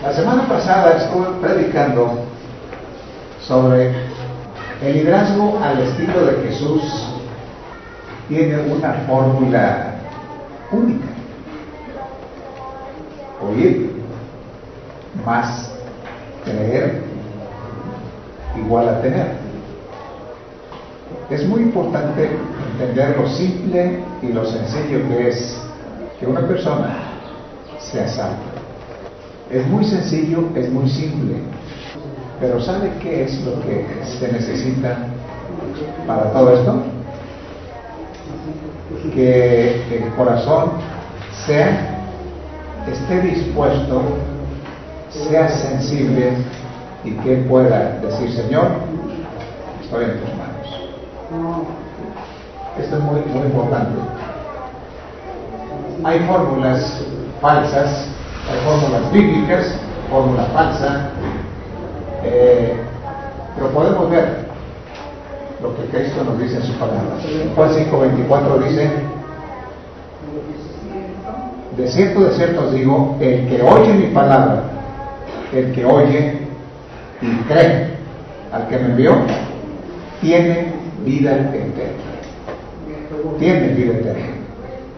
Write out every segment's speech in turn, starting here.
La semana pasada estuve predicando sobre el liderazgo al estilo de Jesús. Tiene una fórmula única: oír más creer igual a tener. Es muy importante entender lo simple y lo sencillo que es que una persona sea salva. Es muy sencillo, es muy simple, pero ¿sabe qué es lo que se necesita para todo esto? Que el corazón esté dispuesto, sea sensible y que pueda decir: Señor, estoy en tus manos. Esto es muy, muy importante. Hay fórmulas falsas, hay fórmulas bíblicas, fórmula falsa, pero podemos ver lo que Cristo nos dice en su palabra. Juan 5:24 dice: de cierto os digo, el que oye mi palabra, el que oye y cree al que me envió, tiene vida eterna. Tiene vida eterna.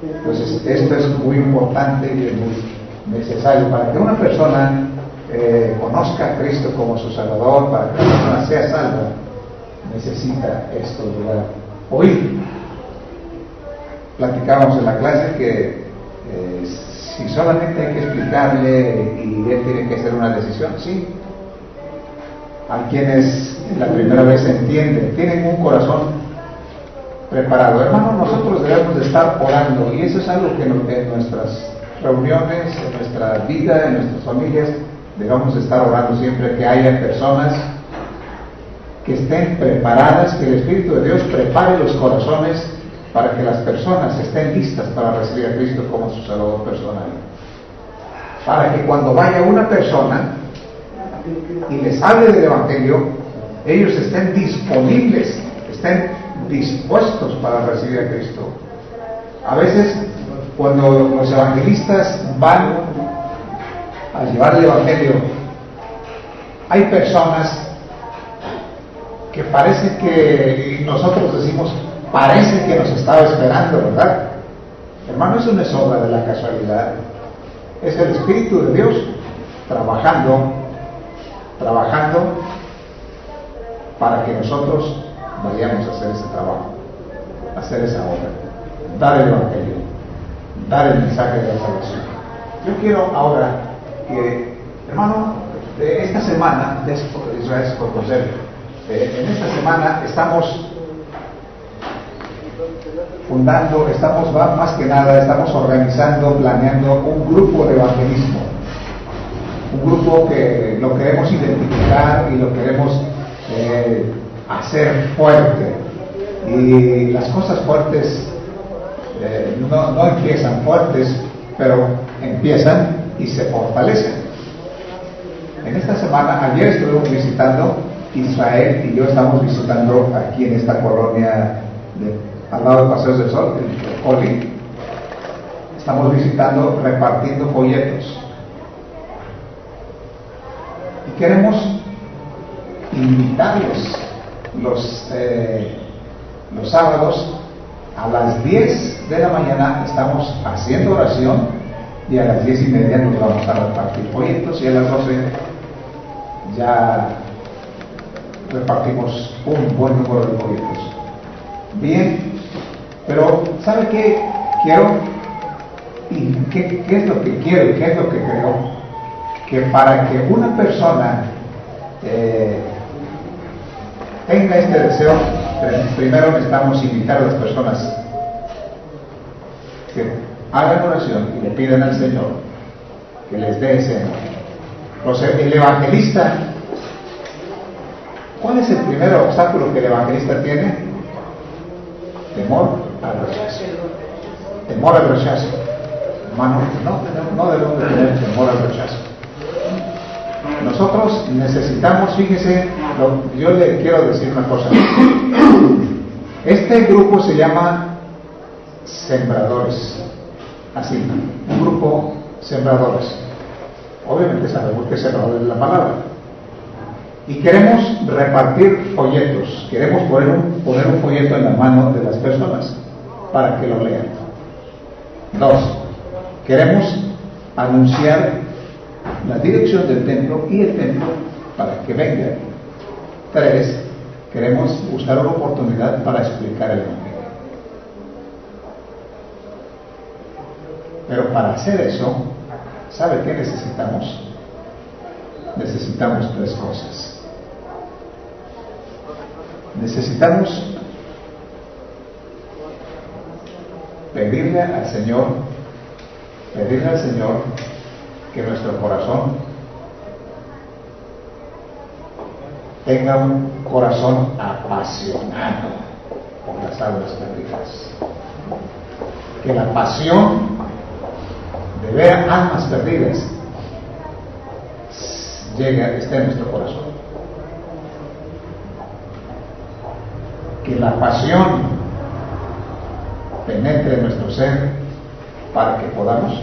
Entonces, esto es muy importante y es muy necesario para que una persona conozca a Cristo como su Salvador, para que una persona sea salva. Necesita esto de oír. Platicábamos en la clase que si solamente hay que explicarle y él tiene que hacer una decisión, sí. Hay quienes la primera vez entienden, tienen un corazón preparado. Hermanos, nosotros debemos de estar orando, y eso es algo que en nuestras reuniones, en nuestra vida, en nuestras familias, debemos de estar orando siempre, que haya personas que estén preparadas, que el Espíritu de Dios prepare los corazones para que las personas estén listas para recibir a Cristo como su Salvador personal. Para que cuando vaya una persona y les hable del Evangelio, ellos estén disponibles, estén dispuestos para recibir a Cristo. A veces, cuando los evangelistas van a llevar el Evangelio, hay personas que parece que, nosotros decimos, parece que nos estaba esperando, ¿verdad? Hermano, eso no es obra de la casualidad. Es el Espíritu de Dios trabajando para que nosotros vayamos a hacer ese trabajo, a hacer esa obra, dar el Evangelio, dar el mensaje de la salvación. Yo quiero ahora que, hermano, esta semana, Israel por conocer, en esta semana estamos fundando, más que nada, estamos organizando, planeando un grupo de evangelismo. Un grupo que lo queremos identificar y lo queremos hacer fuerte. Y las cosas fuertes no empiezan fuertes, pero empiezan y se fortalecen. En esta semana, ayer estuvimos visitando Israel y yo estamos visitando aquí en esta colonia al lado de Paseos del Sol, el Coli. Estamos visitando, repartiendo folletos. Y queremos invitarlos los sábados a las 10 de la mañana. Estamos haciendo oración y a las 10:30 nos vamos a repartir folletos, y a las 12 ya repartimos un buen número de folletos. Bien, pero ¿sabe qué quiero? ¿Y qué es lo que quiero? ¿Y qué es lo que creo? Que para que una persona tenga este deseo, primero necesitamos invitar a las personas que hagan oración y le pidan al Señor que les dé ese amor. Entonces, el evangelista, ¿cuál es el primer obstáculo que el evangelista tiene? Temor al rechazo. Temor al rechazo. Hermano, no debemos de tener temor al rechazo. Nosotros necesitamos, fíjese, yo le quiero decir una cosa. Este grupo se llama Sembradores. Así, un grupo Sembradores. obviamente sabemos que es error de la palabra. Y queremos repartir folletos, queremos poner un folleto en la mano de las personas para que lo lean. 2, queremos anunciar la dirección del templo y el templo para que vengan. 3, queremos buscar una oportunidad para explicar el Evangelio. Pero para hacer eso, ¿sabe qué necesitamos? Necesitamos 3 cosas. Necesitamos pedirle al Señor que nuestro corazón tenga un corazón apasionado por las almas perdidas. Que la pasión de ver almas perdidas esté en nuestro corazón. Que la pasión penetre en nuestro ser para que podamos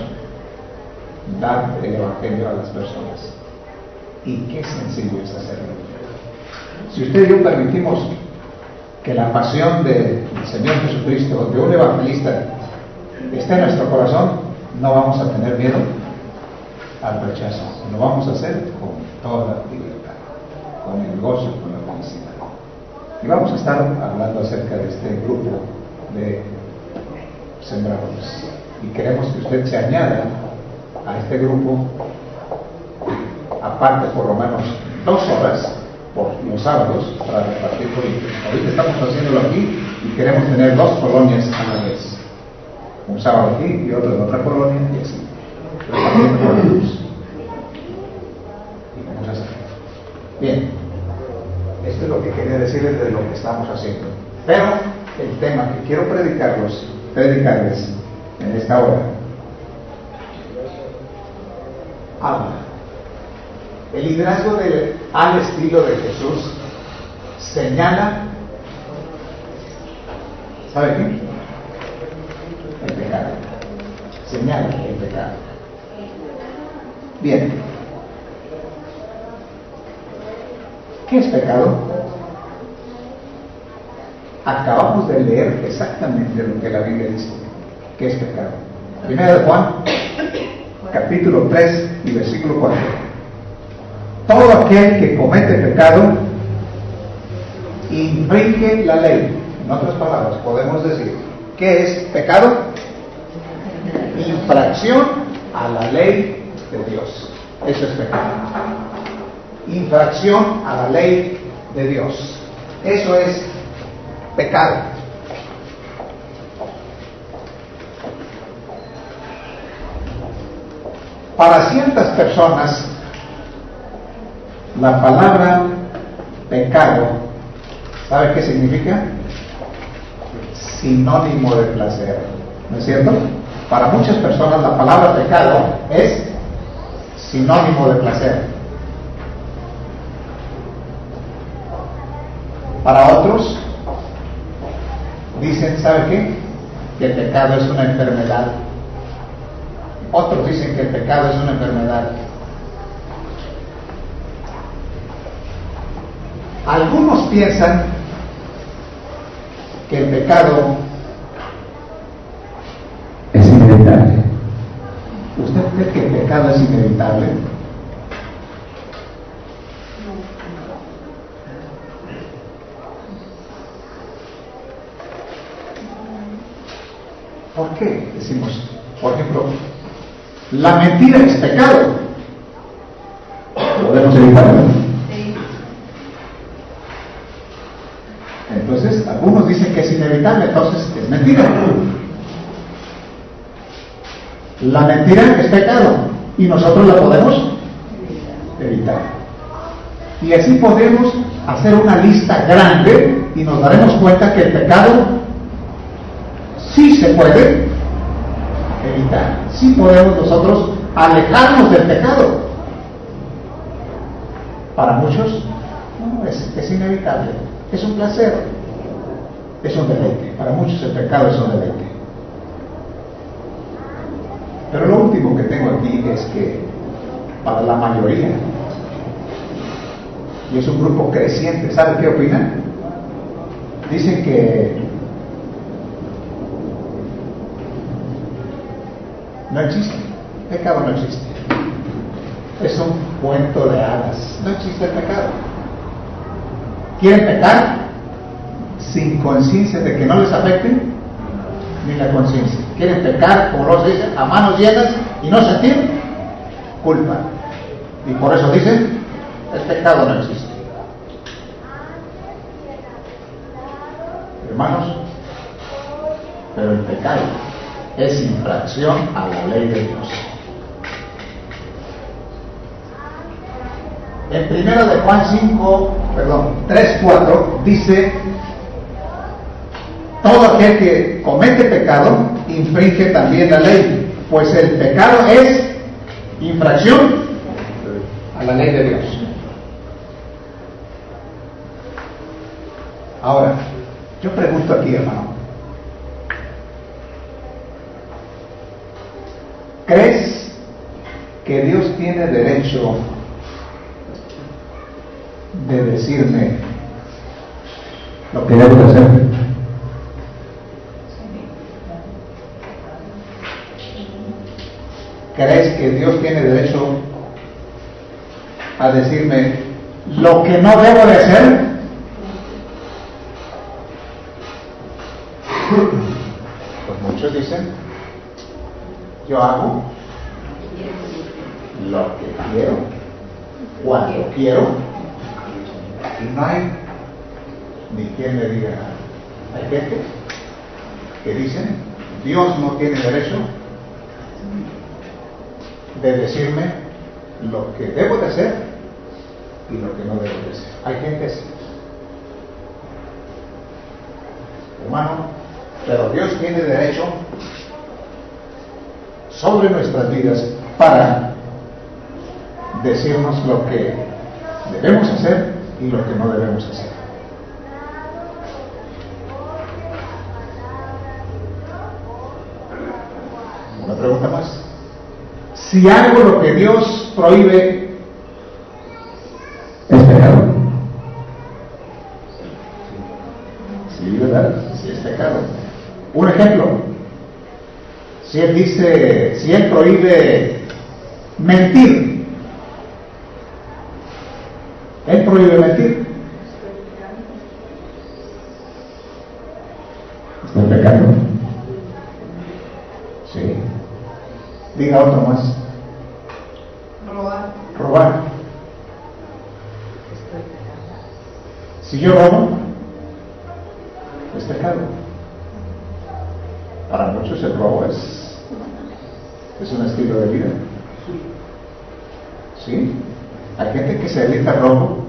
dar el Evangelio a las personas. Y qué sencillo es hacerlo. Si usted y yo permitimos que la pasión del Señor Jesucristo, de un evangelista, esté en nuestro corazón, no vamos a tener miedo al rechazo. Lo vamos a hacer con toda libertad, con el gozo, con la felicidad. Y vamos a estar hablando acerca de este grupo de sembradores. Y queremos que usted se añada a este grupo, aparte por lo menos 2 horas por los sábados para repartir folletos. Ahorita estamos haciéndolo aquí y queremos tener 2 colonias a la vez. Un sábado aquí y otro en otra colonia y así. Repartiendo folletos. Y vamos a hacer. Bien. Esto es lo que quería decirles de lo que estamos haciendo. Pero el tema que quiero predicarles en esta hora, habla. El liderazgo al estilo de Jesús señala, ¿sabe qué? El pecado. Señala el pecado. Bien. ¿Qué es pecado? Acabamos de leer exactamente lo que la Biblia dice. ¿Qué es pecado? Primera de Juan, capítulo 3 y versículo 4. Todo aquel que comete pecado infringe la ley. En otras palabras, podemos decir, ¿qué es pecado? Infracción a la ley de Dios. Eso es pecado. Infracción a la ley de Dios. Eso es pecado. Para ciertas personas, la palabra pecado, ¿sabe qué significa? Sinónimo de placer. ¿No es cierto? Para muchas personas la palabra pecado es sinónimo de placer. Para otros, dicen, ¿sabe qué? Que el pecado es una enfermedad. Otros dicen que el pecado es una enfermedad. Algunos piensan que el pecado es inevitable. ¿Usted cree que el pecado es inevitable? ¿Por qué decimos, por ejemplo, la mentira es pecado? ¿Podemos evitarlo? Sí. Entonces, algunos dicen que es inevitable, entonces es mentira. La mentira es pecado y nosotros la podemos evitar. Y así podemos hacer una lista grande y nos daremos cuenta que el pecado sí se puede evitar. Sí podemos nosotros alejarnos del pecado. Para muchos, no, es inevitable. Es un placer. Es un deleite. Para muchos el pecado es un deleite. Pero lo último que tengo aquí es que para la mayoría. Y es un grupo creciente. ¿Sabe qué opinan? Dicen que no existe, pecado no existe. Es un cuento de hadas, no existe el pecado. ¿Quieren pecar sin conciencia de que no les afecte? Ni la conciencia. ¿Quieren pecar, como los dicen, a manos llenas y no sentir culpa? Y por eso dicen, el pecado no existe. Hermanos, pero el pecado es infracción a la ley de Dios. En 1 de Juan 3:4 dice: todo aquel que comete pecado infringe también la ley, pues el pecado es infracción a la ley de Dios. Ahora, yo pregunto aquí, hermano, ¿crees que Dios tiene derecho de decirme lo que debo de hacer? ¿Crees que Dios tiene derecho a decirme lo que no debo de hacer? Pues muchos dicen, yo hago lo que quiero, cuando quiero, y no hay ni quien me diga nada. Hay gente que dicen, Dios no tiene derecho de decirme lo que debo de hacer y lo que no debo de hacer. Hay gente así. Hermano, pero Dios tiene derecho sobre nuestras vidas para decirnos lo que debemos hacer y lo que no debemos hacer. Una pregunta más. Si hago lo que Dios prohíbe, ¿es pecado? Sí, ¿verdad? Sí, es pecado. Un ejemplo. Si Él prohíbe mentir, Él prohíbe mentir, ¿está pecando? Sí. Diga otro más. Robar. Si yo robo, es pecado. Para muchos el robo es un estilo de vida. ¿Sí? Hay gente que se dedica al robo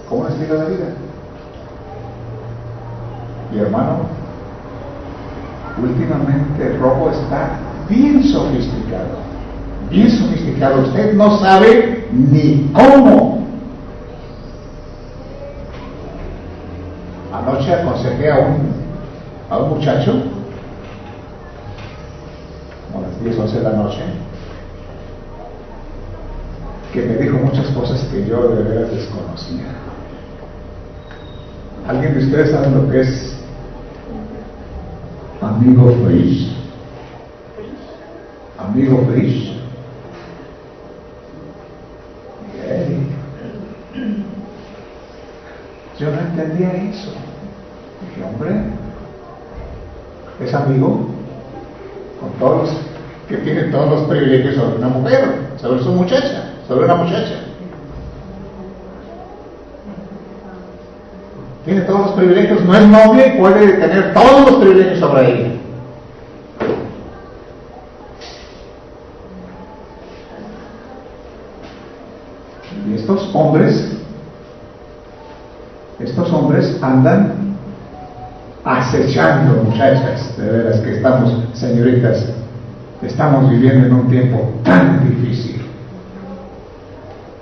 como un estilo de vida. Y hermano, últimamente el robo está bien sofisticado. Bien sofisticado. Usted no sabe ni cómo. Anoche aconsejé a un muchacho, como las 10, 11 de la noche, que me dijo muchas cosas que yo de veras desconocía. ¿Alguien de ustedes sabe lo que es amigo Frisch? Amigo Frisch. Yo no entendía eso. Dije, hombre, es amigo con todos los que tienen todos los privilegios sobre una mujer, sobre su muchacha, sobre una muchacha. Tiene todos los privilegios, no es novia y puede tener todos los privilegios sobre ella. Y estos hombres andan acechando muchachas, de veras que estamos, señoritas, estamos viviendo en un tiempo tan difícil,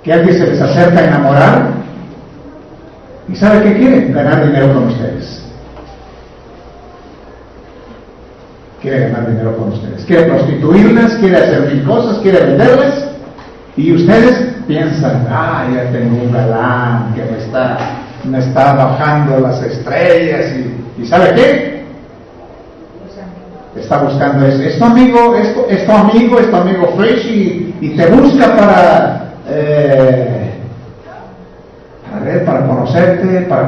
que alguien se les acerca a enamorar y ¿sabe qué quieren? Ganar dinero con ustedes. Quiere ganar dinero con ustedes, quiere prostituirlas, quiere hacer mil cosas, quiere venderlas Y ustedes piensan, ya tengo un galán que me está bajando las estrellas y ¿sabe qué? Está buscando, es tu amigo, es tu amigo fresh y te busca para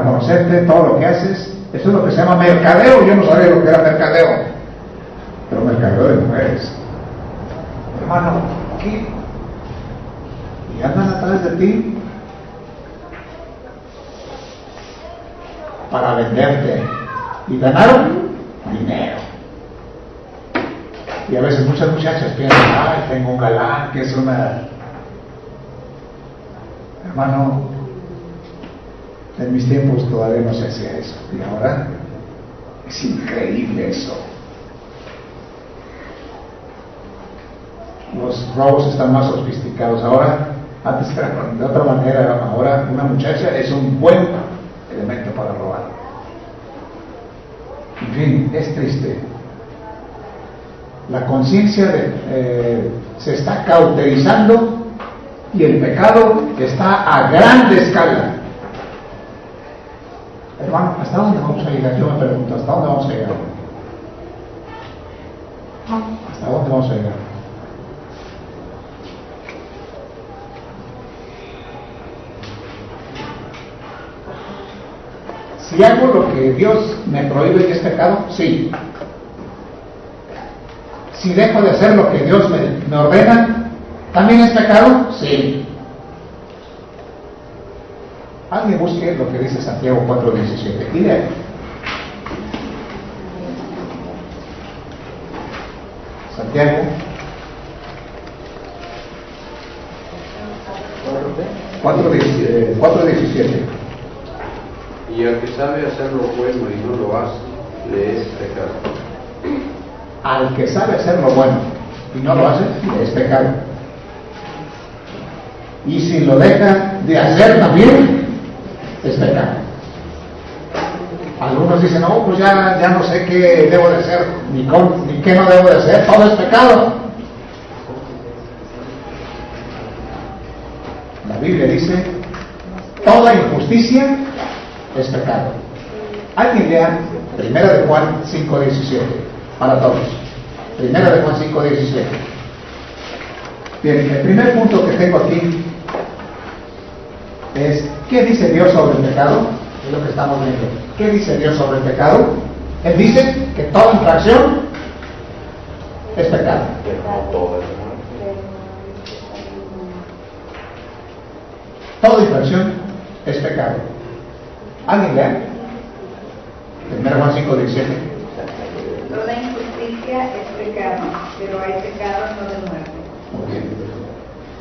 conocerte todo lo que haces. Eso es lo que se llama mercadeo. Yo no sabía lo que era mercadeo, pero mercadeo de mujeres, hermano, aquí, y andan atrás de ti para venderte y ganar dinero. Y a veces muchas muchachas piensan, tengo un galán que es una... Hermano, en mis tiempos todavía no se hacía eso, y ahora es increíble eso. Los robos están más sofisticados ahora. Antes era de otra manera. Ahora una muchacha es un buen elemento para robar. En fin, es triste. La conciencia se está cauterizando y el pecado está a gran escala. Hermano, ¿hasta dónde vamos a llegar? Yo me pregunto, ¿hasta dónde vamos a llegar? ¿Hasta dónde vamos a llegar? Si hago lo que Dios me prohíbe que es pecado, sí. Si dejo de hacer lo que Dios me ordena, ¿también es pecado? Sí. Alguien busque lo que dice Santiago 4:17 y lea. Santiago 4:17. Y al que sabe hacer lo bueno y no lo hace, le es pecado. Al que sabe hacer lo bueno y no lo hace, le es pecado. Y si lo deja de hacer también, es pecado. Algunos dicen, no, pues ya no sé qué debo de hacer, ni qué no debo de hacer, todo es pecado. La Biblia dice, toda injusticia es pecado. Alguien lea 1 de Juan 5:17 para todos. 1 de Juan 5:17. Bien, el primer punto que tengo aquí es, ¿qué dice Dios sobre el pecado? Es lo que estamos viendo. ¿Qué dice Dios sobre el pecado? Él dice que toda infracción es pecado. Toda infracción es pecado. ¿Alguien lea? 1 Juan 5:17. Toda injusticia es pecado, pero hay pecado no de muerte. Muy bien.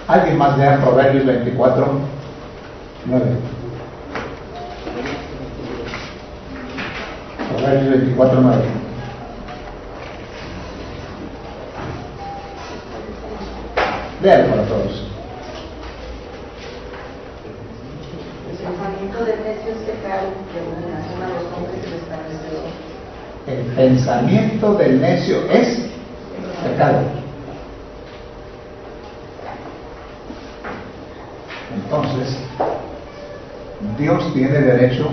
¿Alguien más lea Proverbios 24:9? Proverbios 24:9. Léalo para todos. El pensamiento del necio es pecado y abominación a los hombres del escarnecedor. El pensamiento del necio es pecado. Entonces, Dios tiene derecho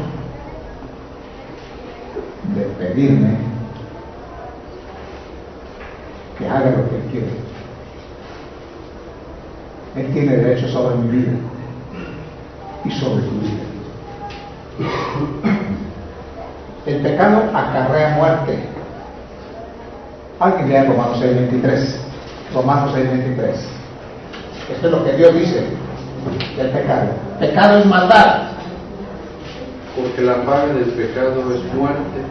de pedirme que haga lo que Él quiere. Él tiene derecho sobre mi vida y sobre tu vida. El pecado acarrea muerte. Alguien lea Romanos 6:23. Romanos 6:23. Esto es lo que Dios dice del pecado. Pecado es maldad. Porque la paga del pecado es muerte,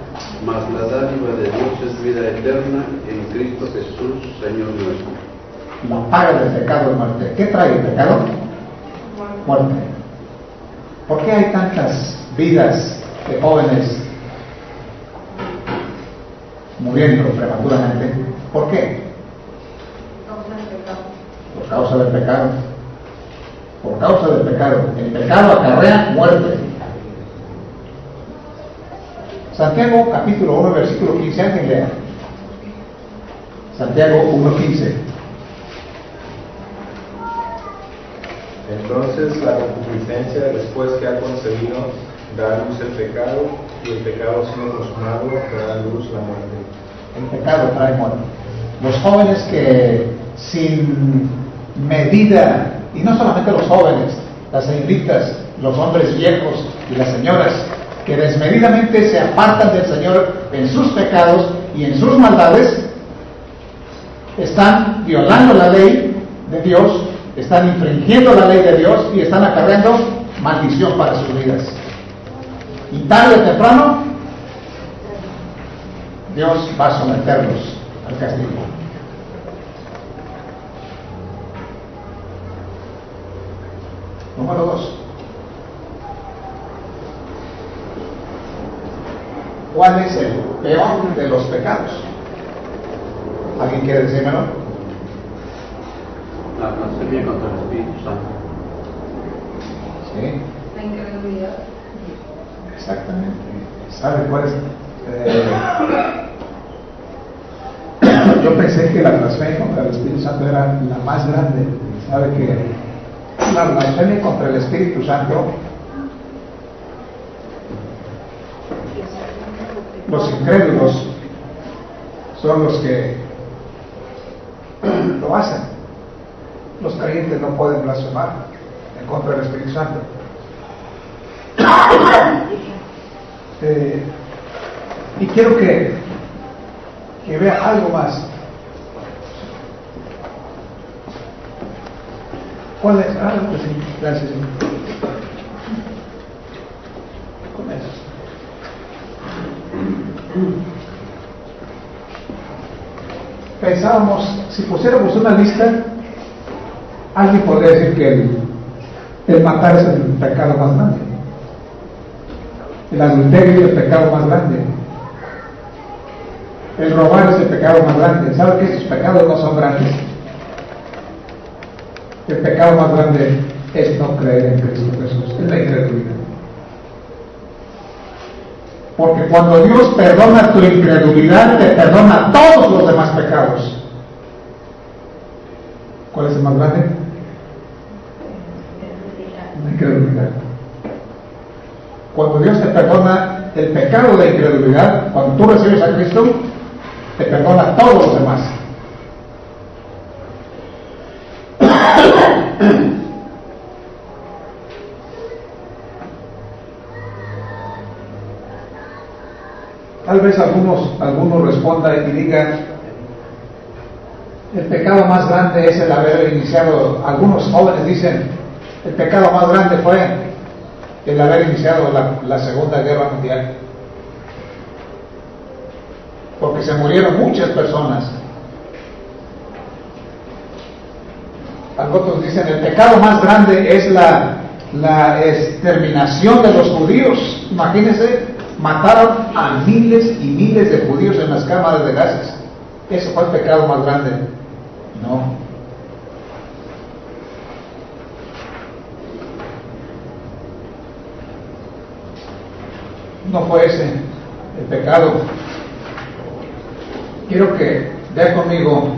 mas la dádiva de Dios es vida eterna en Cristo Jesús, Señor nuestro. La paga del pecado es muerte. ¿Qué trae el pecado? Muerte. ¿Por qué hay tantas vidas de jóvenes muriendo prematuramente? ¿Por qué? Por causa del pecado. Por causa del pecado. El pecado acarrea muerte. Santiago capítulo 1 versículo 15, alguien lea. Santiago 1:15. Entonces la concupiscencia, después que ha concebido, da a luz el pecado, y el pecado siendo consumado da a luz la muerte. El pecado trae muerte. Los jóvenes que sin medida, y no solamente los jóvenes, las señoritas, los hombres viejos y las señoras, que desmedidamente se apartan del Señor en sus pecados y en sus maldades, están violando la ley de Dios, están infringiendo la ley de Dios y están acarreando maldición para sus vidas. Y tarde o temprano, Dios va a someterlos al castigo. Número 2. ¿Cuál es el peor de los pecados? ¿Alguien quiere decírmelo? La blasfemia contra el Espíritu Santo. Sí, La incredulidad. exactamente. ¿Sabe cuál es? Yo pensé que la blasfemia contra el Espíritu Santo era la más grande. ¿Sabe que la blasfemia contra el Espíritu Santo, los incrédulos son los que lo hacen? Los creyentes no pueden blasfemar en contra del Espíritu Santo. Y quiero que vea algo más. ¿Cuál es? Pues sí, gracias. Con eso. Pensábamos, si pusiéramos una lista, alguien podría decir que el matar es el pecado más grande, el adulterio es el pecado más grande, el robar es el pecado más grande. ¿Sabe que estos pecados no son grandes? El pecado más grande es no creer en Cristo Jesús, es la incredulidad. Porque cuando Dios perdona tu incredulidad, te perdona todos los demás pecados. ¿Cuál es el más grande? La incredulidad. Cuando Dios te perdona el pecado de incredulidad, cuando tú recibes a Cristo, te perdona todos los demás. Tal vez algunos respondan y digan, el pecado más grande es el haber iniciado. Algunos jóvenes dicen, el pecado más grande fue el haber iniciado la Segunda Guerra Mundial, porque se murieron muchas personas. Algunos dicen, el pecado más grande es la exterminación de los judíos. Imagínense, mataron a miles y miles de judíos en las cámaras de gases. Eso fue el pecado más grande. No fue ese el pecado. Quiero que vea conmigo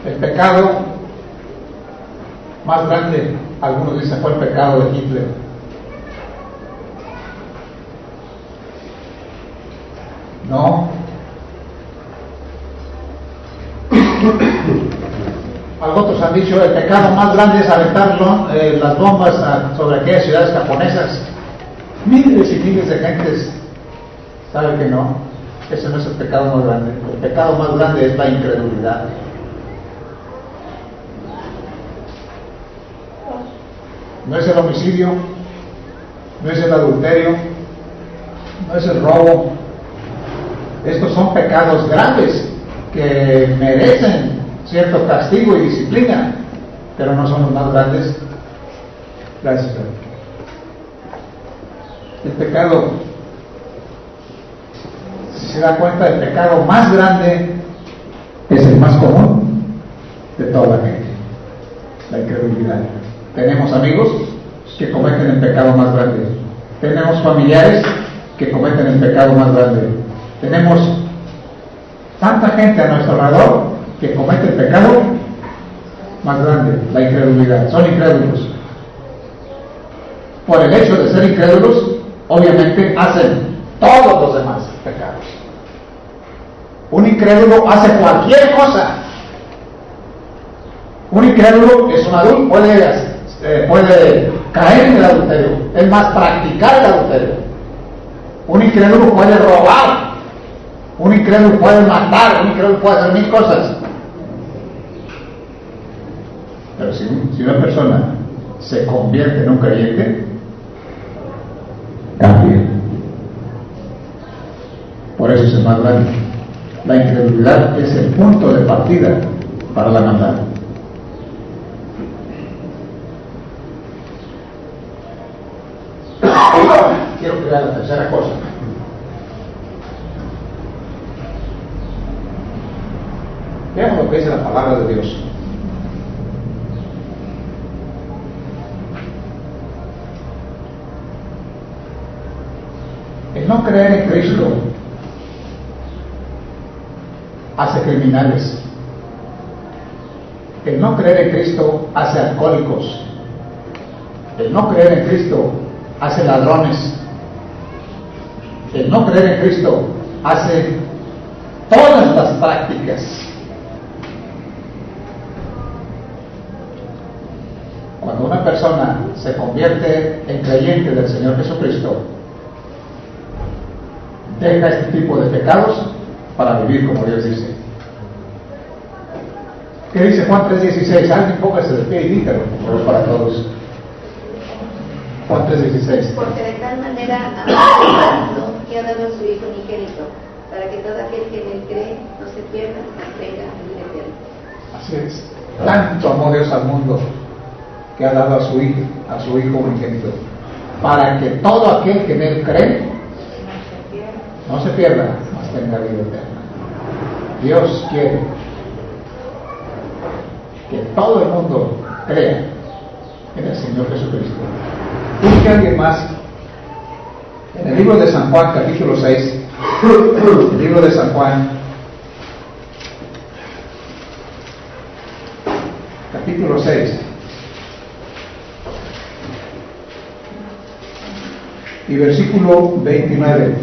el pecado más grande. Algunos dicen fue el pecado de Hitler. No. Algunos han dicho el pecado más grande es aventar las bombas sobre aquellas ciudades japonesas. Miles y miles de gentes. ¿Sabe que no? Ese no es el pecado más grande. El pecado más grande es la incredulidad. No es el homicidio, no es el adulterio, no es el robo. Estos son pecados grandes que merecen cierto castigo y disciplina, pero no son los más grandes. Gracias. El pecado, si se da cuenta, el pecado más grande es el más común de toda la gente, la incredulidad. Tenemos amigos que cometen el pecado más grande, tenemos familiares que cometen el pecado más grande, tenemos tanta gente a nuestro alrededor que comete el pecado más grande? La incredulidad. Son incrédulos. Por el hecho de ser incrédulos, obviamente hacen todos los demás pecados. Un incrédulo hace cualquier cosa. Un incrédulo es un adulto, puede caer en el adulterio, es más, practicar el adulterio. Un incrédulo puede robar, un incrédulo puede matar, un incrédulo puede hacer mil cosas. Pero si una persona se convierte en un creyente, cambia. Por eso es el más grande. La incredulidad es el punto de partida para la maldad. Quiero crear la tercera cosa. Veamos lo que dice la palabra de Dios. El no creer en Cristo hace criminales. El no creer en Cristo hace alcohólicos. El no creer en Cristo hace ladrones. El no creer en Cristo hace todas las prácticas. Cuando una persona se convierte en creyente del Señor Jesucristo, deja este tipo de pecados para vivir como Dios dice. ¿Qué dice Juan 3:16? Alguien póngase de pie y dígalo, por favor, para todos. Juan 3:16. Porque de tal manera amó al mundo que ha dado a su Hijo unigénito, para que todo aquel que en él cree no se pierda, mas tenga vida eterna. Así es. Tanto amó Dios al mundo que ha dado a su Hijo unigénito, para que todo aquel que en él cree no se pierda, mas tenga vida eterna. Dios quiere que todo el mundo crea en el Señor Jesucristo. Busque a alguien más. En el libro de San Juan, capítulo 6, el libro de San Juan, capítulo 6, y versículo 29.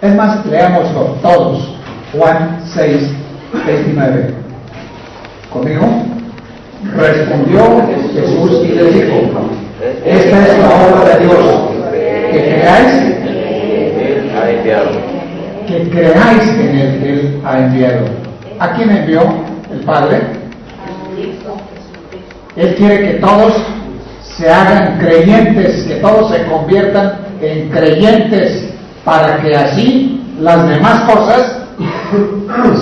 Es más, leámoslo todos. Juan 6, 29. ¿Conmigo? Respondió Jesús y les dijo: esta es la obra de Dios, que creáis que en Él ha enviado. ¿A quién envió? El Padre. Él quiere que todos se hagan creyentes, que todos se conviertan en creyentes, para que así las demás cosas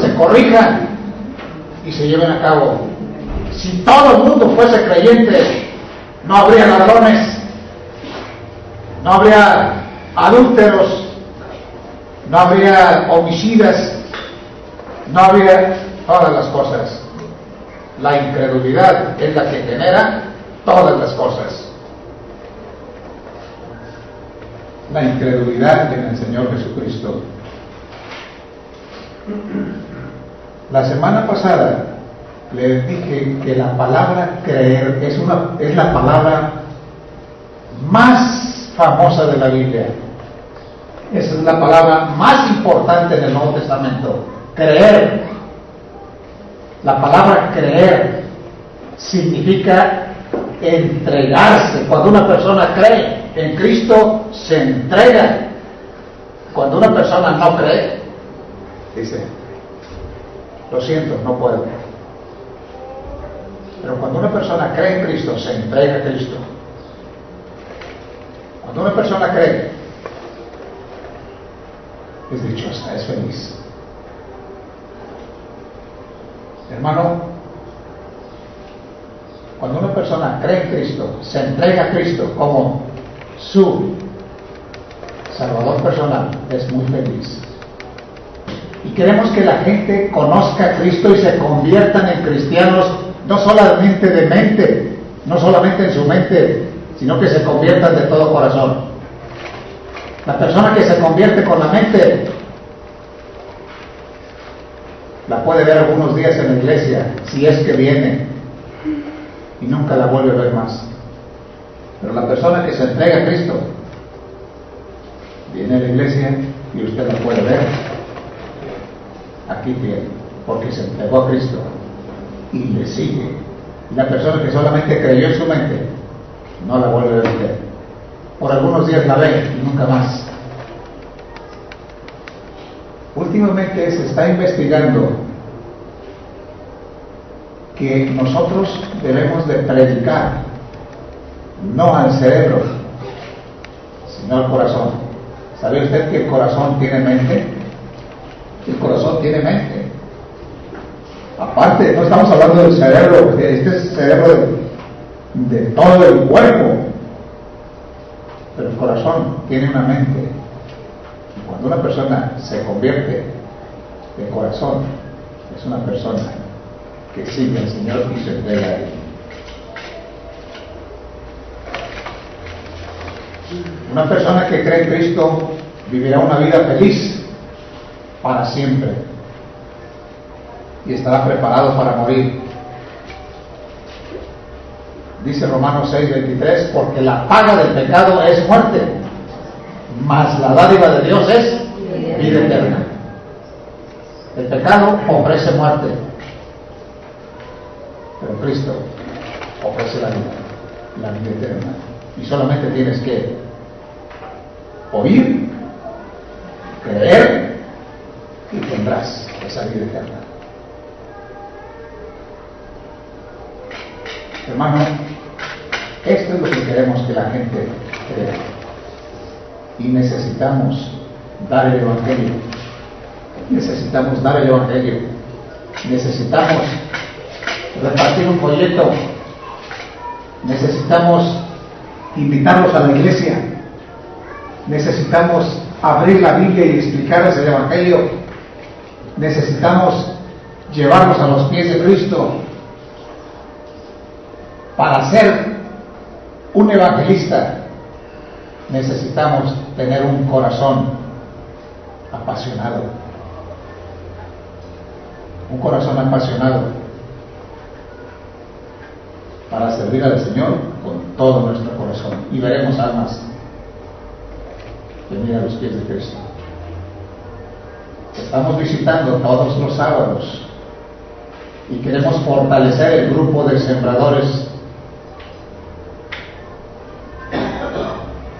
se corrijan y se lleven a cabo. Si todo el mundo fuese creyente, no habría ladrones, no habría adúlteros, no habría homicidas, no habría todas las cosas. La incredulidad es la que genera todas las cosas. La incredulidad en el Señor Jesucristo. La semana pasada les dije que la palabra creer es la palabra más famosa de la Biblia. Esa es la palabra más importante en el Nuevo Testamento. Creer. La palabra creer significa entregarse. Cuando una persona cree en Cristo, se entrega. Cuando una persona no cree, dice: lo siento, no puedo. Pero cuando una persona cree en Cristo, se entrega a Cristo. Cuando una persona cree, es dichosa, es feliz. Hermano, cuando una persona cree en Cristo, se entrega a Cristo como su Salvador personal, es muy feliz. Y queremos que la gente conozca a Cristo y se conviertan en cristianos, no solamente de mente, no solamente en su mente, sino que se conviertan de todo corazón. La persona que se convierte con la mente La puede ver algunos días en la iglesia, si es que viene, y nunca la vuelve a ver más. Pero la persona que se entrega a Cristo, viene a la iglesia y usted la puede ver aquí fiel, porque se entregó a Cristo y le sigue. Y la persona que solamente creyó en su mente, no la vuelve a ver usted. Por algunos días la ve y nunca más. Últimamente se está investigando que nosotros debemos de predicar no al cerebro, sino al corazón. ¿Sabe usted que el corazón tiene mente? El corazón tiene mente. Aparte, no estamos hablando del cerebro, este es el cerebro de todo el cuerpo, pero el corazón tiene una mente. Y cuando una persona se convierte de corazón, es una persona que sigue al Señor y se entrega a Él. Una persona que cree en Cristo vivirá una vida feliz para siempre y estará preparado para morir. Dice Romanos 6:23, porque la paga del pecado es muerte, mas la dádiva de Dios es vida eterna. El pecado ofrece muerte, pero Cristo ofrece la vida eterna. Y solamente tienes que oír, creer, y tendrás esa vida eterna. Hermano, esto es lo que queremos que la gente crea. Y necesitamos dar el Evangelio. Necesitamos dar el Evangelio. Necesitamos repartir un folleto. Necesitamos invitarlos a la iglesia. Necesitamos abrir la Biblia y explicarles el Evangelio. Necesitamos llevarlos a los pies de Cristo. Para ser un evangelista necesitamos tener un corazón apasionado. Un corazón apasionado para servir al Señor con todo nuestro corazón. Y veremos almas venir a los pies de Cristo. Estamos visitando todos los sábados y queremos fortalecer el grupo de sembradores.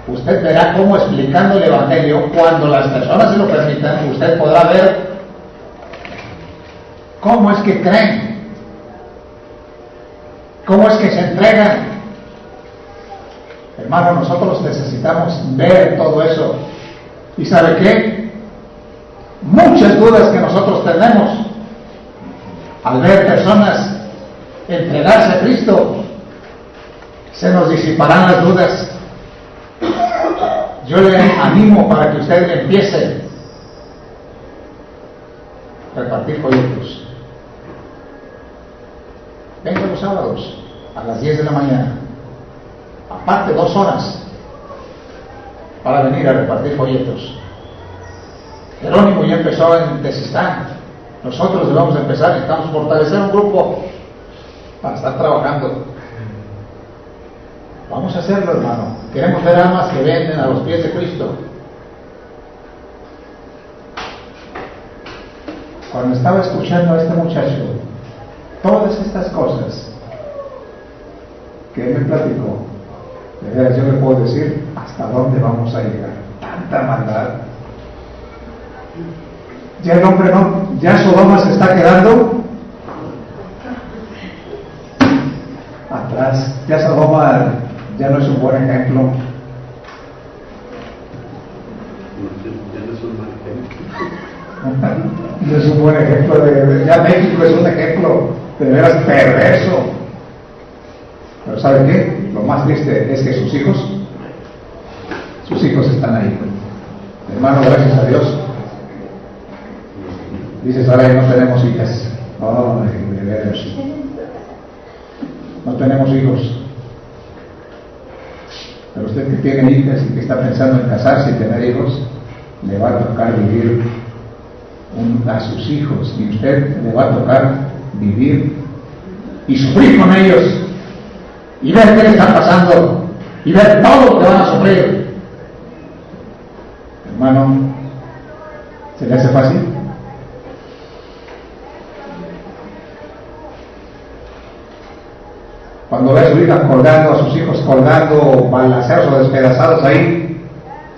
Usted verá cómo, explicando el Evangelio, cuando las personas se lo permitan, usted podrá ver cómo es que creen, cómo es que se entregan. Hermano, nosotros necesitamos ver todo eso. ¿Y sabe qué? Muchas dudas que nosotros tenemos al ver personas entregarse a Cristo, se nos disiparán las dudas. Yo le animo para que usted empiece a repartir folletos. Venga los sábados a las 10 de la mañana, aparte 2 horas para venir a repartir folletos. Jerónimo ya empezó en Tezistán. Nosotros debemos empezar, necesitamos fortalecer un grupo para estar trabajando. Vamos a hacerlo, hermano. Queremos ver almas que vienen a los pies de Cristo. Cuando estaba escuchando a este muchacho, todas estas cosas que él me platicó, de veras yo le puedo decir hasta dónde vamos a llegar. Tanta maldad. Ya el hombre no, ya Sodoma se está quedando atrás. Ya Sodoma ya no es un buen ejemplo. No es un buen ejemplo. Ya México es un ejemplo de veras perverso. Pero ¿sabe qué? Lo más triste es que sus hijos están ahí. Hermano, gracias a Dios. Dices, ahora ya no tenemos hijas. No, de veras. No tenemos hijos. Pero usted que tiene hijas y que está pensando en casarse y tener hijos, le va a tocar vivir a sus hijos, y usted le va a tocar vivir y sufrir con ellos y ver qué le está pasando y ver todo lo que van a sufrir. Hermano, ¿se le hace fácil? Cuando ve a su hija colgando, a sus hijos colgando, balaceados o despedazados ahí,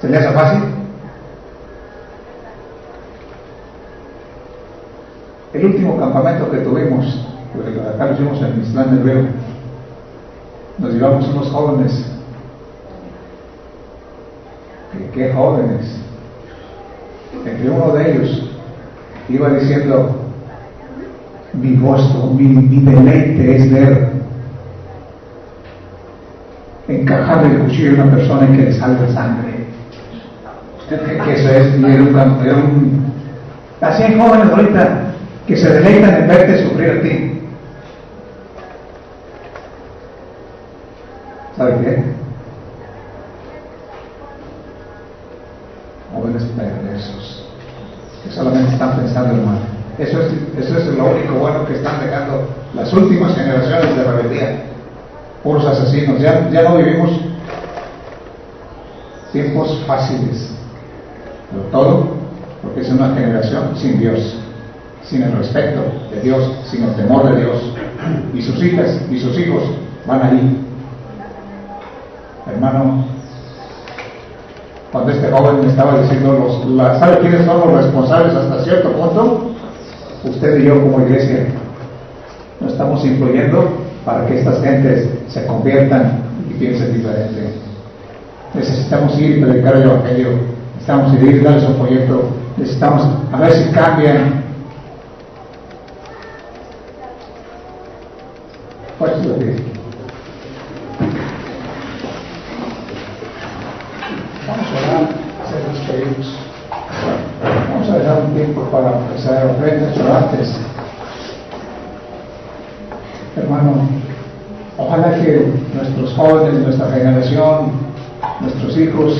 ¿se le hace fácil? El último campamento que tuvimos, porque acá lo hicimos en Islán del Río, nos llevamos unos jóvenes. ¿Qué jóvenes? Entre uno de ellos iba diciendo: mi gozo, mi deleite es ver encajar el cuchillo en una persona y que le salga sangre. ¿Usted cree que eso es? Y era un campeón. Así hay jóvenes ahorita que se deleitan en verte sufrir a ti. ¿Sabe qué? Jóvenes perversos que solamente están pensando en mal. Eso es lo único bueno que están dejando las últimas generaciones de rebeldía. Puros asesinos. Ya no vivimos tiempos fáciles, pero todo porque es una generación sin Dios, sin el respeto de Dios, sin el temor de Dios, y sus hijas y sus hijos van ahí. Hermano, cuando este joven me estaba diciendo, ¿sabe quiénes son los responsables hasta cierto punto? Usted y yo como iglesia no estamos influyendo para que estas gentes se conviertan y piensen diferente. Necesitamos ir y predicar el Evangelio, necesitamos ir y darles un folleto, necesitamos a ver si cambian. Pues lo que vamos a orar, hacer los pedidos. Vamos a dejar un tiempo para empezar a ofrendas orantes. Hermano, ojalá que nuestros jóvenes, nuestra generación, nuestros hijos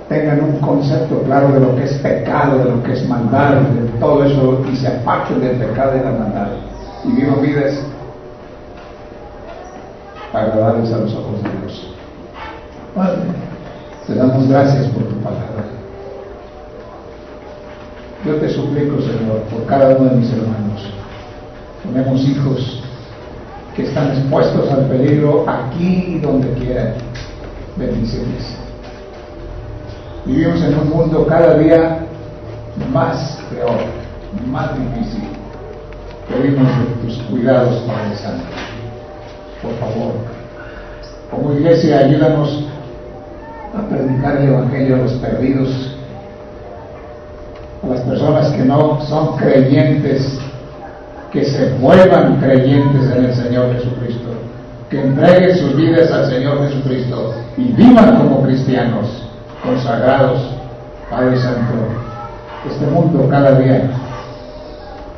tengan un concepto claro de lo que es pecado, de lo que es maldad, de todo eso, y se aparten del pecado y de la maldad y vivan vidas agradables a los ojos de Dios. Padre, te damos gracias por tu palabra. Yo te suplico, Señor, por cada uno de mis hermanos. Tenemos hijos que están expuestos al peligro aquí y donde quieran. Bendiciones. Vivimos en un mundo cada día más peor, más difícil. Pedimos de tus cuidados, Padre Santo. Por favor, como iglesia, ayúdanos a predicar el Evangelio a los perdidos, a las personas que no son creyentes, que se vuelvan creyentes en el Señor Jesucristo, que entreguen sus vidas al Señor Jesucristo y vivan como cristianos consagrados. Padre Santo, este mundo cada día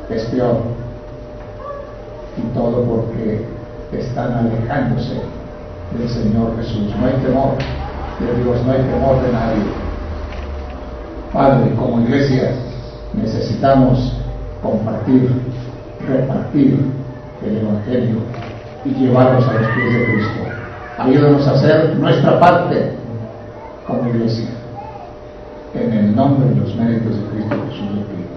es peor, y todo porque están alejándose del Señor Jesús. No hay temor de Dios, no hay temor de nadie. Padre, como iglesia necesitamos compartir, repartir el Evangelio y llevarlos a los pies de Cristo. Ayúdanos a hacer nuestra parte como iglesia. En el nombre y los méritos de Cristo Jesús lo pido.